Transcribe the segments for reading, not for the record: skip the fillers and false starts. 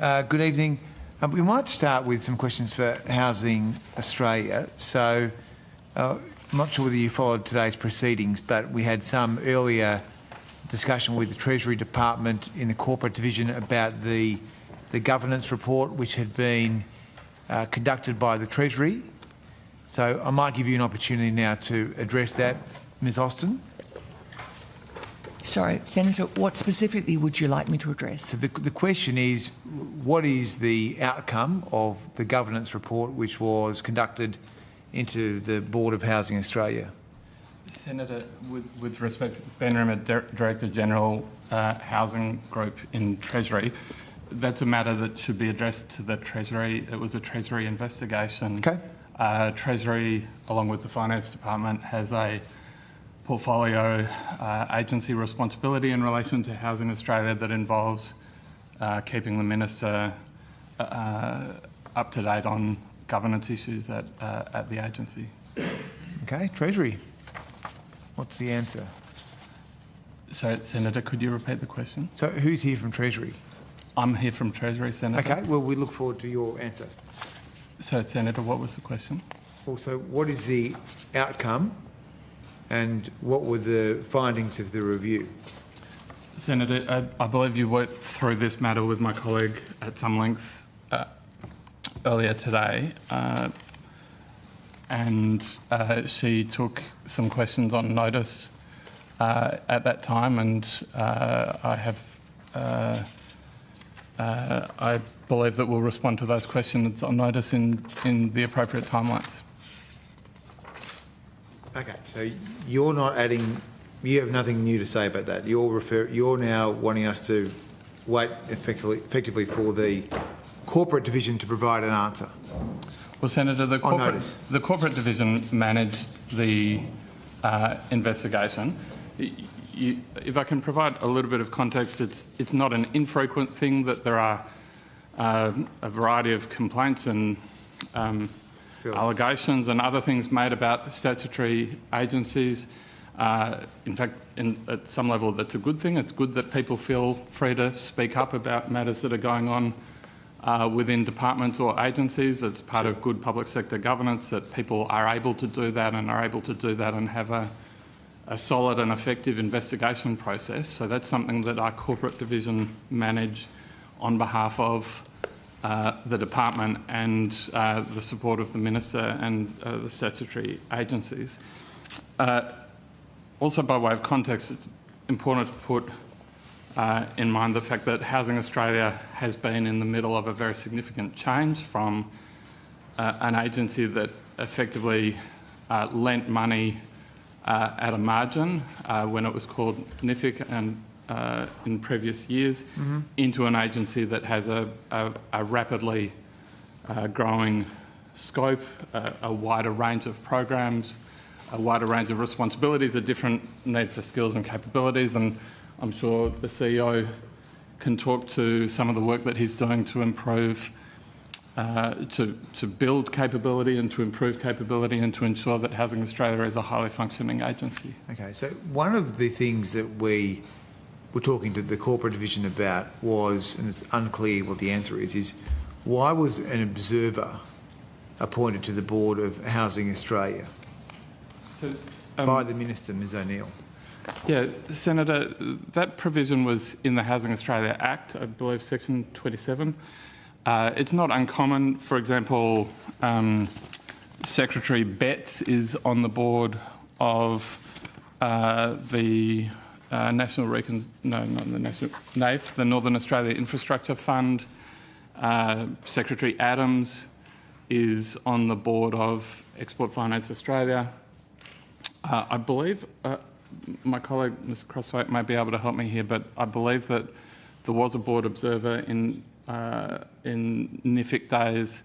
Good evening. We might start with some questions for Housing Australia. So, I'm not sure whether you followed today's proceedings, but we had some earlier discussion with the Treasury Department in the corporate division about the governance report which had been conducted by the Treasury. So I might give you an opportunity now to address that, Ms Austin. Sorry, Senator, what specifically would you like me to address? So the question is, what is the outcome of the governance report which was conducted into the Board of Housing Australia? Senator, with respect to Ben Rimmer, Director General, Housing Group in Treasury, that's a matter that should be addressed to the Treasury. It was a Treasury investigation. Okay. Treasury, along with the Finance Department, has a portfolio agency responsibility in relation to Housing Australia that involves keeping the Minister up to date on governance issues at the agency. Okay, Treasury. What's the answer? So, Senator, could you repeat the question? So who's here from Treasury? I'm here from Treasury, Senator. Okay, well, we look forward to your answer. So, Senator, what was the question? Also, what is the outcome and what were the findings of the review? Senator, I believe you worked through this matter with my colleague at some length earlier today, and she took some questions on notice at that time, and I believe that we'll respond to those questions on notice in the appropriate timelines. Okay, so you're not adding, you have nothing new to say about that. You're now wanting us to wait effectively for the corporate division to provide an answer. Well, Senator, the corporate division managed the investigation. If I can provide a little bit of context, it's not an infrequent thing that there are a variety of complaints and allegations and other things made about statutory agencies. In fact, at some level, that's a good thing. It's good that people feel free to speak up about matters that are going on within departments or agencies. It's part of good public sector governance that people are able to do that and have a solid and effective investigation process. So that's something that our corporate division manage on behalf of the department and the support of the Minister and the statutory agencies. Also, by way of context, it's important to put in mind the fact that Housing Australia has been in the middle of a very significant change from an agency that effectively lent money at a margin when it was called NIFIC and in previous years, into an agency that has a rapidly growing scope, a wider range of programs, a wider range of responsibilities, a different need for skills and capabilities, and I'm sure the CEO can talk to some of the work that he's doing to improve, to build capability and to improve capability and to ensure that Housing Australia is a highly functioning agency. Okay, so one of the things that we were talking to the corporate division about was, and it's unclear what the answer is why was an observer appointed to the Board of Housing Australia by the Minister, Ms O'Neill? Yeah, Senator, that provision was in the Housing Australia Act, I believe section 27. It's not uncommon, for example, Secretary Betts is on the board of the NAIF, the Northern Australia Infrastructure Fund. Secretary Adams is on the board of Export Finance Australia. I believe my colleague, Mr Crosswaite, may be able to help me here, but I believe that there was a board observer in NIFIC days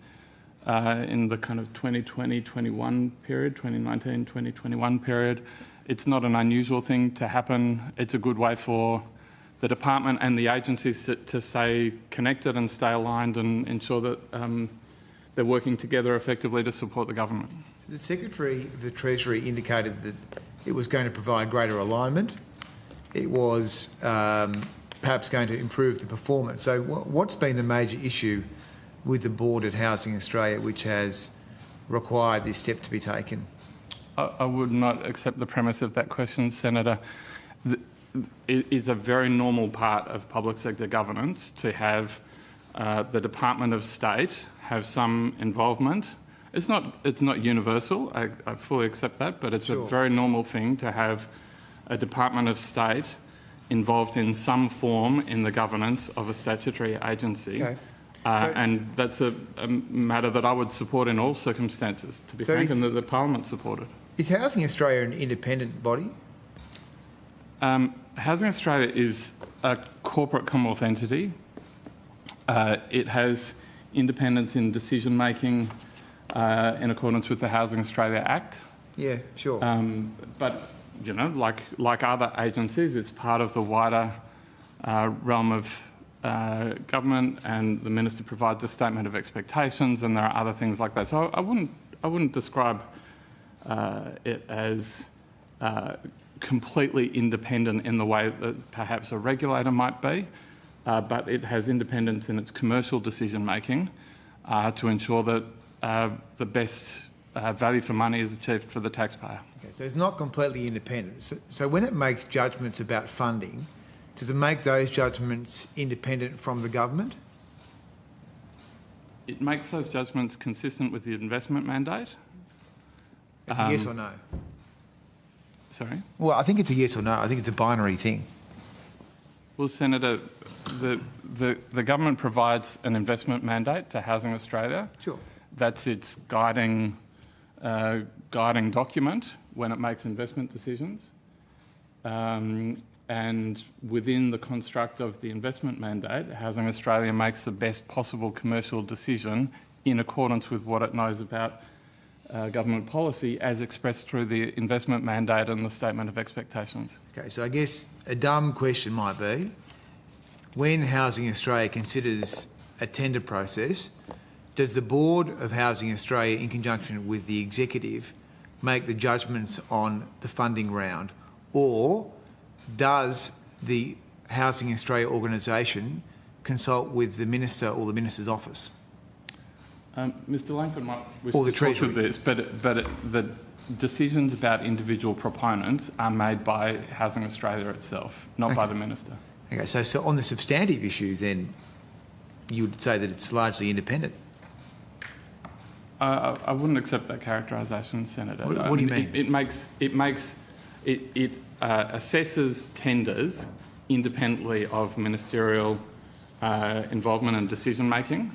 in the kind of 2020-21 period, 2019-2021 period. It's not an unusual thing to happen. It's a good way for the department and the agencies to stay connected and stay aligned and ensure that they're working together effectively to support the government. So the Secretary of the Treasury indicated that it was going to provide greater alignment. It was perhaps going to improve the performance. So what's been the major issue with the board at Housing Australia which has required this step to be taken? I would not accept the premise of that question, Senator. It is a very normal part of public sector governance to have the Department of State have some involvement. It's not universal, I fully accept that, but it's a very normal thing to have a Department of State involved in some form in the governance of a statutory agency. Okay. And that's a matter that I would support in all circumstances, to be frank, and that the Parliament supported. Is Housing Australia an independent body? Housing Australia is a corporate Commonwealth entity. It has independence in decision making in accordance with the Housing Australia Act. Yeah, sure. But you know, like other agencies, it's part of the wider realm of government, and the minister provides a statement of expectations, and there are other things like that. So I wouldn't describe it as completely independent in the way that perhaps a regulator might be, but it has independence in its commercial decision making to ensure that the best value for money is achieved for the taxpayer. Okay, so it's not completely independent. So when it makes judgments about funding, does it make those judgments independent from the government? It makes those judgments consistent with the investment mandate. It's a yes or no? Sorry? Well, I think it's a yes or no. I think it's a binary thing. Well, Senator, the government provides an investment mandate to Housing Australia. Sure. That's its guiding document when it makes investment decisions. And within the construct of the investment mandate, Housing Australia makes the best possible commercial decision in accordance with what it knows about government policy as expressed through the investment mandate and the statement of expectations. Okay, so I guess a dumb question might be, when Housing Australia considers a tender process, does the Board of Housing Australia, in conjunction with the Executive, make the judgments on the funding round, or does the Housing Australia organisation consult with the Minister or the Minister's office? Mr Langford might wish Or the to talk to Treasury. this, but the decisions about individual proponents are made by Housing Australia itself, not by the Minister. Okay, so on the substantive issues then, you would say that it's largely independent? I wouldn't accept that characterisation, Senator. What do you mean? It assesses tenders independently of ministerial involvement and decision making.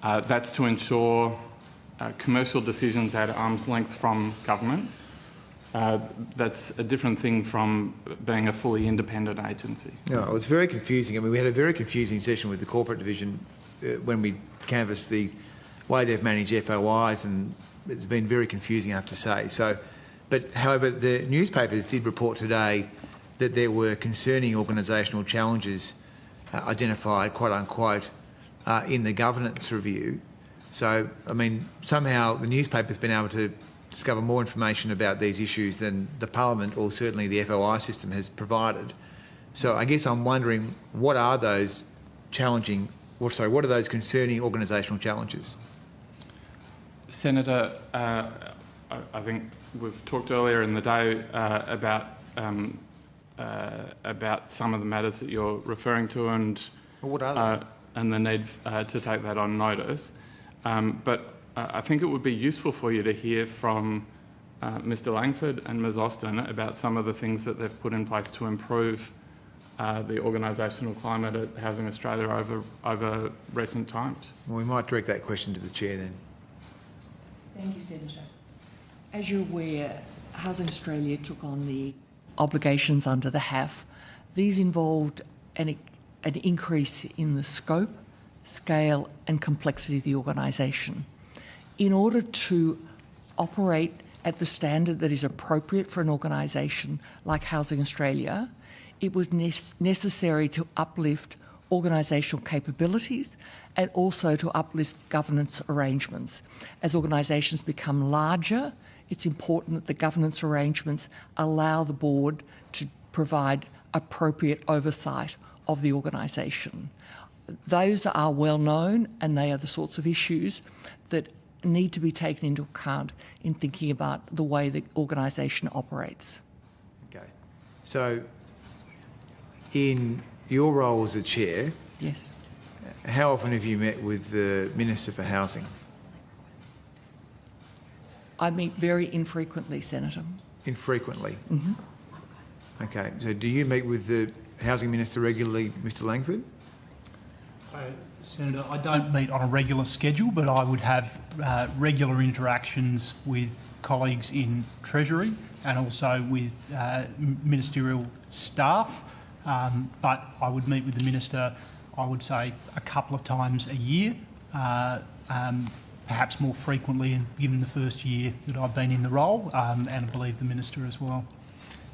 That's to ensure commercial decisions at arm's length from government. That's a different thing from being a fully independent agency. No, it's very confusing. I mean, we had a very confusing session with the corporate division when we canvassed the way they've managed FOIs, and it's been very confusing, I have to say. So, but however, the newspapers did report today that there were concerning organisational challenges identified, quote unquote, in the governance review. So, I mean, somehow the newspaper's been able to discover more information about these issues than the Parliament or certainly the FOI system has provided. So I guess I'm wondering, what are those concerning organisational challenges? Senator, I think we've talked earlier in the day about some of the matters that you're referring to, and Well, what are they? and the need to take that on notice. But I think it would be useful for you to hear from Mr Langford and Ms Austin about some of the things that they've put in place to improve the organisational climate at Housing Australia over recent times. Well, we might direct that question to the Chair then. Thank you, Senator. As you're aware, Housing Australia took on the obligations under the HAFF. These involved an increase in the scope, scale and complexity of the organisation. In order to operate at the standard that is appropriate for an organisation like Housing Australia, it was necessary to uplift organisational capabilities and also to uplift governance arrangements. As organisations become larger, it's important that the governance arrangements allow the board to provide appropriate oversight of the organisation. Those are well known, and they are the sorts of issues that need to be taken into account in thinking about the way the organisation operates. Okay. So, in your role as a chair, Yes. how often have you met with the Minister for Housing? I meet very infrequently, Senator. Infrequently? Mm-hmm. Okay. So do you meet with the Housing Minister regularly, Mr Langford? Senator, I don't meet on a regular schedule, but I would have regular interactions with colleagues in Treasury and also with ministerial staff. But I would meet with the Minister, I would say, a couple of times a year, perhaps more frequently given the first year that I've been in the role, and I believe the Minister as well.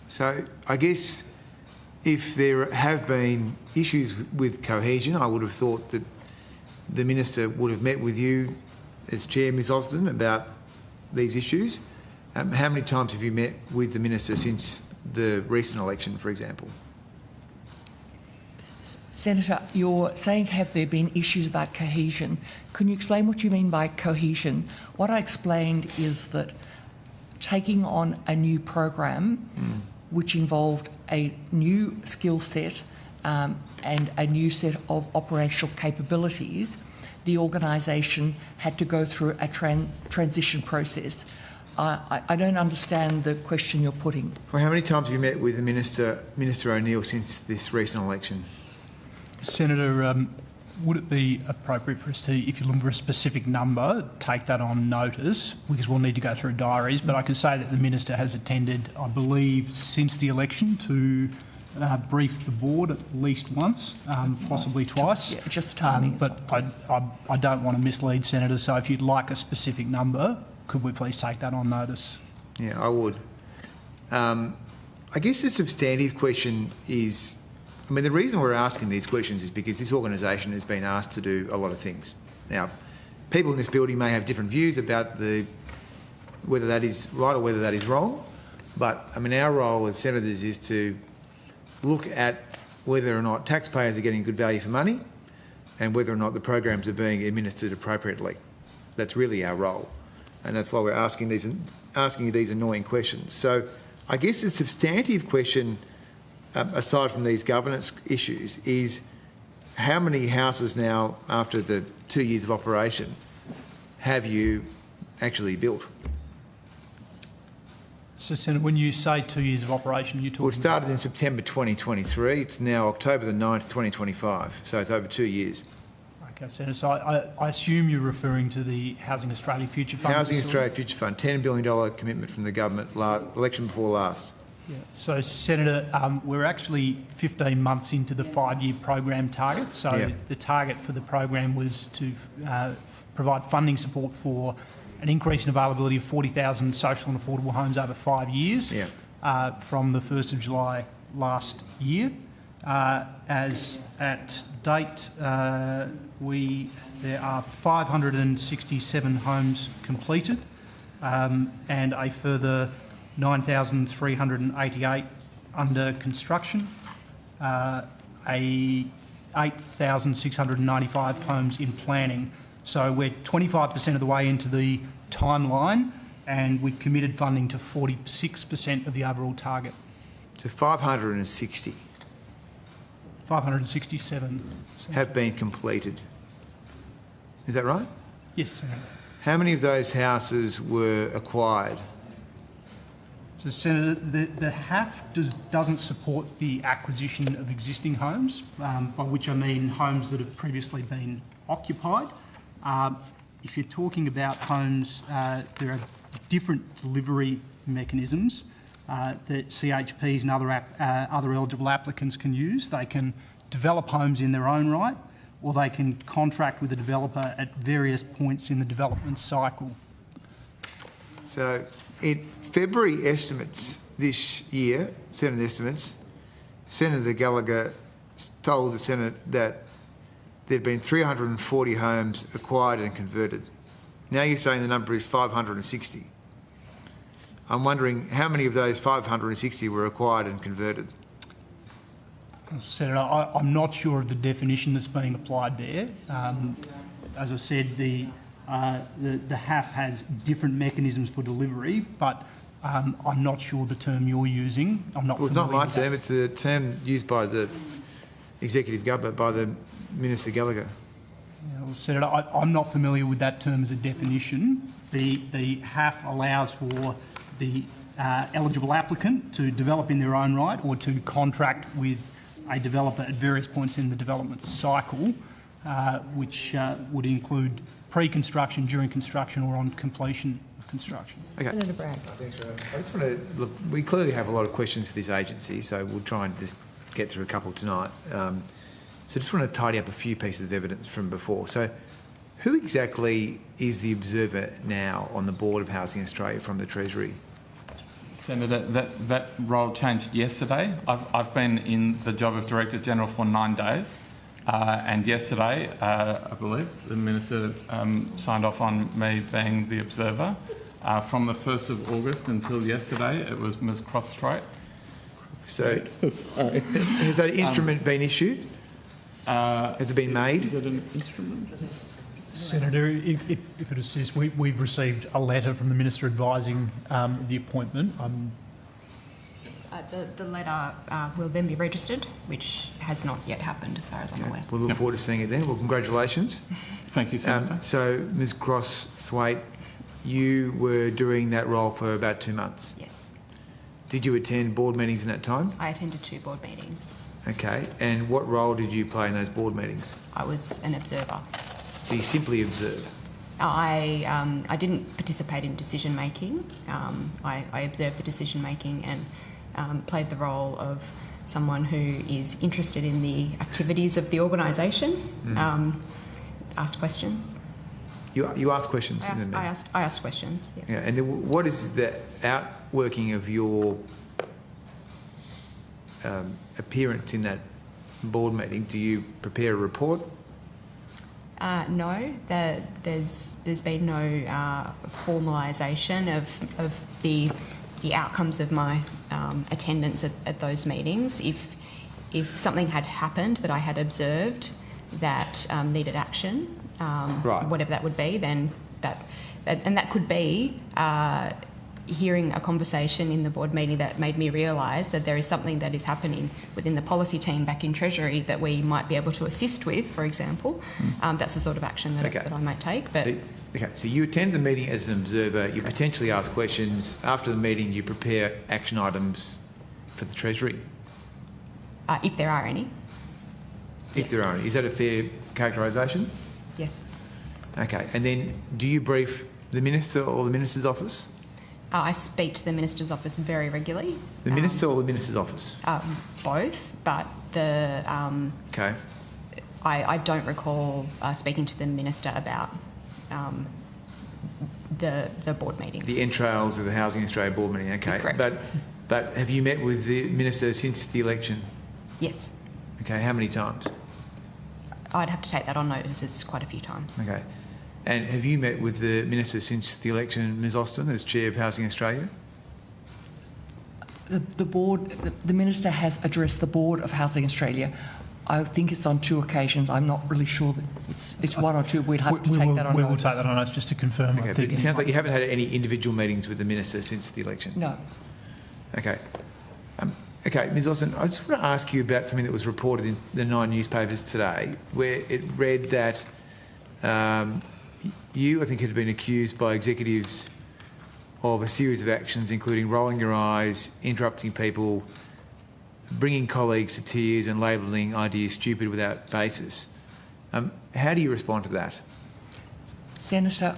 So I guess if there have been issues with cohesion, I would have thought that the Minister would have met with you as Chair, Ms Osden, about these issues. How many times have you met with the Minister since the recent election, for example? Senator, you're saying have there been issues about cohesion. Can you explain what you mean by cohesion? What I explained is that taking on a new program which involved a new skill set and a new set of operational capabilities, the organisation had to go through a transition process. I don't understand the question you're putting. Well, how many times have you met with the Minister O'Neill since this recent election? Senator, would it be appropriate for us to, if you're looking for a specific number, take that on notice, because we'll need to go through diaries, but I can say that the Minister has attended, I believe, since the election to brief the board at least once, possibly twice. Yeah, just the timing. But I don't want to mislead Senators, so if you'd like a specific number, could we please take that on notice? Yeah, I would. I guess the substantive question is, I mean, the reason we're asking these questions is because this organisation has been asked to do a lot of things. Now, people in this building may have different views about whether that is right or whether that is wrong, but I mean, our role as senators is to look at whether or not taxpayers are getting good value for money and whether or not the programs are being administered appropriately. That's really our role, and that's why we're asking you these annoying questions. So I guess the substantive question, aside from these governance issues, is how many houses now, after the 2 years of operation, have you actually built? So, Senator, when you say 2 years of operation, you're talking... Well, it started in September 2023. It's now October the 9th, 2025. So it's over 2 years. Okay, Senator. So I assume you're referring to the Housing Australia Future Fund. Housing Australia Future Fund, $10 billion commitment from the government, election before last. Yeah. So, Senator, we're actually 15 months into the 5-year program target. So the target for the program was to provide funding support for an increase in availability of 40,000 social and affordable homes over 5 years from the 1st of July last year. As at date, there are 567 homes completed and a further 9,388 under construction, 8,695 homes in planning. So we're 25% of the way into the timeline, and we've committed funding to 46% of the overall target. So 560 567 have been completed. Is that right? Yes, Senator. How many of those houses were acquired? So, Senator, the HAFF doesn't support the acquisition of existing homes, by which I mean homes that have previously been occupied. If you're talking about homes, there are different delivery mechanisms that CHPs and other eligible applicants can use. They can develop homes in their own right, or they can contract with a developer at various points in the development cycle. So in February estimates this year, Senate estimates, Senator Gallagher told the Senate that there'd been 340 homes acquired and converted. Now you're saying the number is 560. I'm wondering how many of those 560 were acquired and converted? Senator, I'm not sure of the definition that's being applied there. As I said, the HAFF has different mechanisms for delivery, but I'm not sure the term you're using. I'm not. Well, it's not familiar my with that. term, it's the term used by the executive government, by the Minister Gallagher. Yeah, well, Senator, I'm not familiar with that term as a definition. The HAFF allows for the eligible applicant to develop in their own right or to contract with a developer at various points in the development cycle, which would include pre-construction, during construction or on completion of construction. Okay. Senator Bragg. Thanks very much. I just want to look. We clearly have a lot of questions for this agency, so we'll try and just get through a couple tonight. So just want to tidy up a few pieces of evidence from before. So, who exactly is the observer now on the board of Housing Australia from the Treasury? Senator, that role changed yesterday. I've been in the job of Director General for 9 days, and yesterday, I believe, the Minister signed off on me being the observer. From the 1st of August until yesterday, it was Ms Croththwaite. So, has that instrument been issued? Has it been made? Is it an instrument? Senator, if it assists, we've received a letter from the Minister advising the appointment. The letter will then be registered, which has not yet happened as far as I'm aware. We'll look forward to seeing it then. Well, congratulations. Thank you, Senator. So, Ms Croththwaite, you were doing that role for about 2 months. Yes. Did you attend board meetings in that time? I attended 2 board meetings. Okay. And what role did you play in those board meetings? I was an observer. So you simply observe? I didn't participate in decision making. I observed the decision making and played the role of someone who is interested in the activities of the organisation. Asked questions. You ask questions in the meeting? I asked questions. Yeah. Yeah. And then what is the outworking of your appearance in that board meeting? Do you prepare a report? No, there's been no formalisation of the outcomes of my attendance at those meetings. If something had happened that I had observed that needed action, Right. whatever that would be, then that could be hearing a conversation in the board meeting that made me realise that there is something that is happening within the policy team back in Treasury that we might be able to assist with, for example. That's the sort of action that I might take. But So you attend the meeting as an observer, you potentially ask questions. After the meeting, you prepare action items for the Treasury? if there are any. If there are any. Is that a fair characterisation? Yes. Okay. And then do you brief the Minister or the Minister's office? I speak to the Minister's office very regularly. The Minister or the Minister's office? Both, but Okay. I don't recall speaking to the Minister about the board meetings. The entrails of the Housing Australia board meeting, okay. Correct. But have you met with the Minister since the election? Yes. Okay, how many times? I'd have to take that on notice. It's quite a few times. Okay. And have you met with the Minister since the election, Ms Austin, as Chair of Housing Australia? The Minister has addressed the board of Housing Australia. I think it's on 2 occasions. I'm not really sure that it's 1 or 2. We'd have to take that on We notice. will take that on notice just to confirm. Okay, I but think it sounds like you haven't had any individual meetings with the Minister since the election. No. Okay. Okay, Ms Austin, I just want to ask you about something that was reported in the 9 newspapers today, where it read that you, I think, had been accused by executives of a series of actions, including rolling your eyes, interrupting people, bringing colleagues to tears and labelling ideas stupid without basis. How do you respond to that? Senator,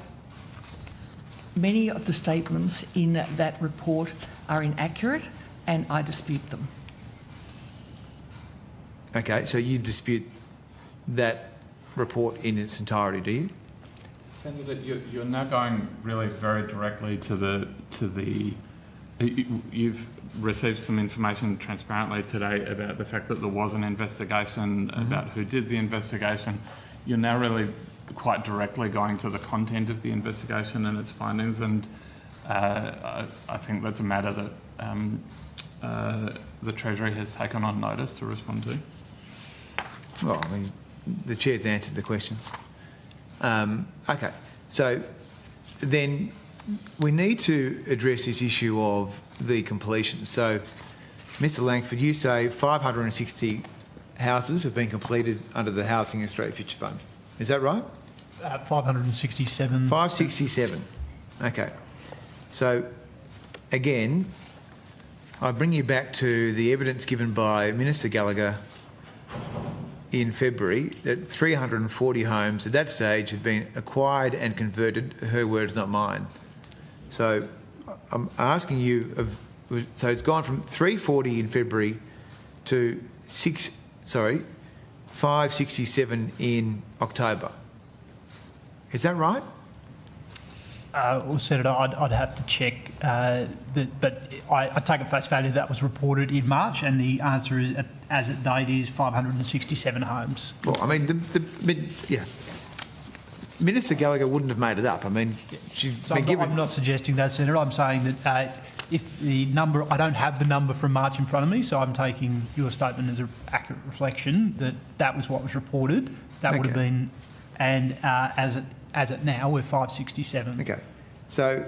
many of the statements in that report are inaccurate and I dispute them. Okay, so you dispute that report in its entirety, do you? Senator, you're now going really very directly to the. You've received some information transparently today about the fact that there was an investigation about who did the investigation. You're now really quite directly going to the content of the investigation and its findings, and I think that's a matter that the Treasury has taken on notice to respond to. Well, I mean, the Chair's answered the question. Okay, so then we need to address this issue of the completion. So, Mr Langford, you say 560 houses have been completed under the Housing Australia Future Fund. Is that right? 567. 567. Okay. So, again, I bring you back to the evidence given by Minister Gallagher in February that 340 homes at that stage had been acquired and converted. Her words, not mine. So I'm asking you, so it's gone from 340 in February to 567 in October. Is that right? Well, Senator, I'd have to check, but I take at face value that was reported in March, and the answer is, as at date, is 567 homes. Well, I mean, Minister Gallagher wouldn't have made it up. I mean, she's been given... I'm not suggesting that, Senator. I'm saying that if the number... I don't have the number from March in front of me, so I'm taking your statement as an accurate reflection that that was what was reported. That would have been... And as it now, we're 567. Okay. So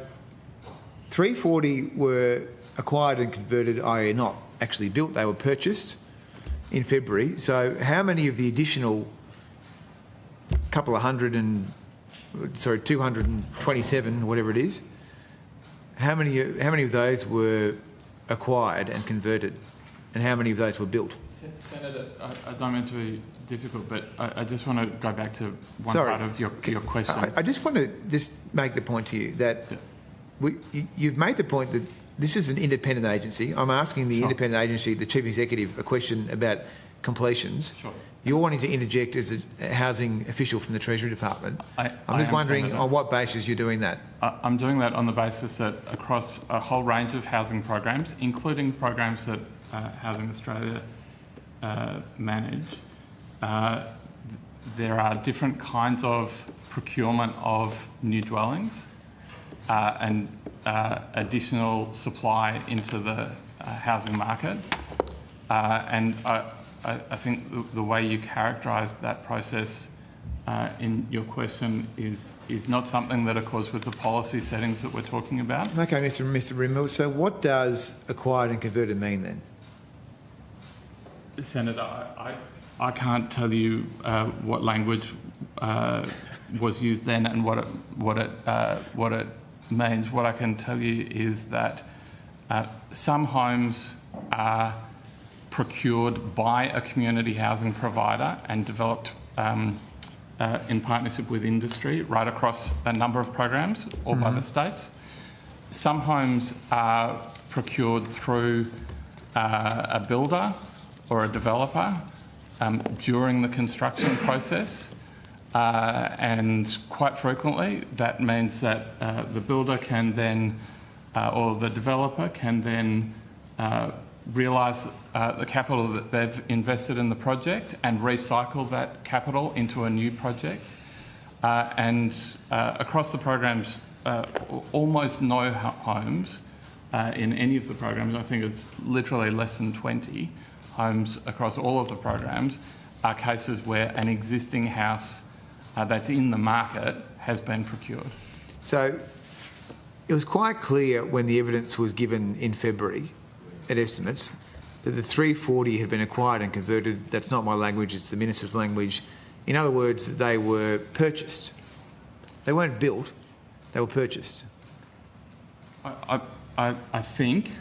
340 were acquired and converted, i.e. not actually built, they were purchased in February. So how many of the additional 227, whatever it is, how many of those were acquired and converted, and how many of those were built? Senator, I don't mean to be difficult, but I just want to go back to one part of your question. I just want to make the point to you that you've made the point that this is an independent agency. I'm asking the independent agency, the Chief Executive, a question about completions. Sure. You're wanting to interject as a housing official from the Treasury Department. I'm just wondering, Senator, on what basis you're doing that? I'm doing that on the basis that across a whole range of housing programs, including programs that Housing Australia manage, there are different kinds of procurement of new dwellings and additional supply into the housing market. And I think the way you characterised that process in your question is not something that accords with the policy settings that we're talking about. Okay, Mr. Rimmel, so what does acquired and converted mean then? Senator, I can't tell you what language was used then and what it means. What I can tell you is that some homes are procured by a community housing provider and developed in partnership with industry right across a number of programs, all by the states. Some homes are procured through a builder or a developer during the construction process, and quite frequently that means that the builder can then, or the developer can then realise the capital that they've invested in the project and recycle that capital into a new project. And across the programs, almost no homes in any of the programs, I think it's literally less than 20 homes across all of the programs, are cases where an existing house that's in the market has been procured. So it was quite clear when the evidence was given in February at estimates that the 340 had been acquired and converted. That's not my language, it's the Minister's language. In other words, that they were purchased. They weren't built, they were purchased. I think,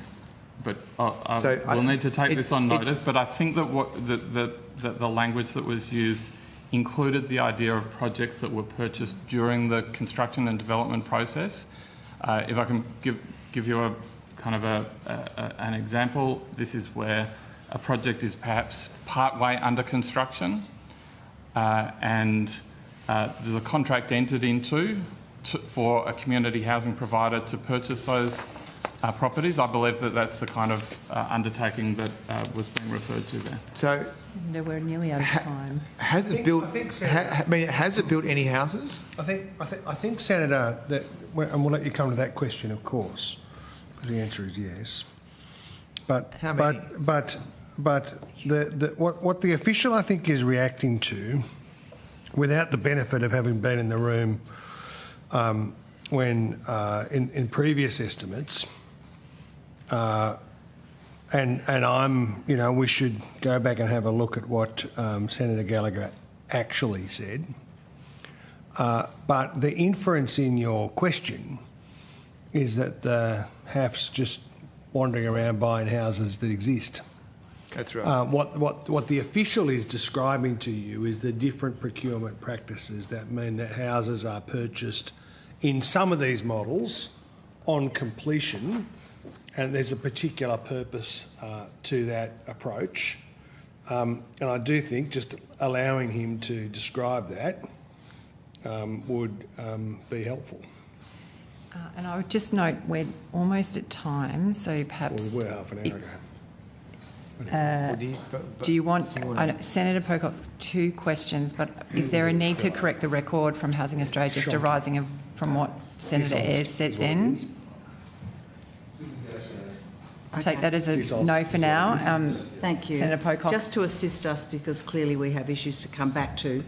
but we'll need to take this on notice, but I think that the language that was used included the idea of projects that were purchased during the construction and development process. If I can give you a kind of an example, this is where a project is perhaps partway under construction and there's a contract entered into for a community housing provider to purchase those properties. I believe that that's the kind of undertaking that was being referred to there. So, we're nearly out of time. Has it built any houses? I think, Senator, that, and we'll let you come to that question, of course, because the answer is yes. How many? But what the official, I think, is reacting to, without the benefit of having been in the room when in previous estimates, and I'm, we should go back and have a look at what Senator Gallagher actually said. But the inference in your question is that the HAFF's just wandering around buying houses that exist. That's right. What the official is describing to you is the different procurement practices that mean that houses are purchased in some of these models on completion, and there's a particular purpose to that approach. And I do think just allowing him to describe that would be helpful. And I would just note we're almost at time, so perhaps... Well, we were half an hour ago. Do you want... I know Senator Pocock's 2 questions, but is there a need to correct the record from Housing Australia just arising from what Senator Ayres said then? I'll take that as a no for now. Thank you. Senator Pocock. Just to assist us, because clearly we have issues to come back to,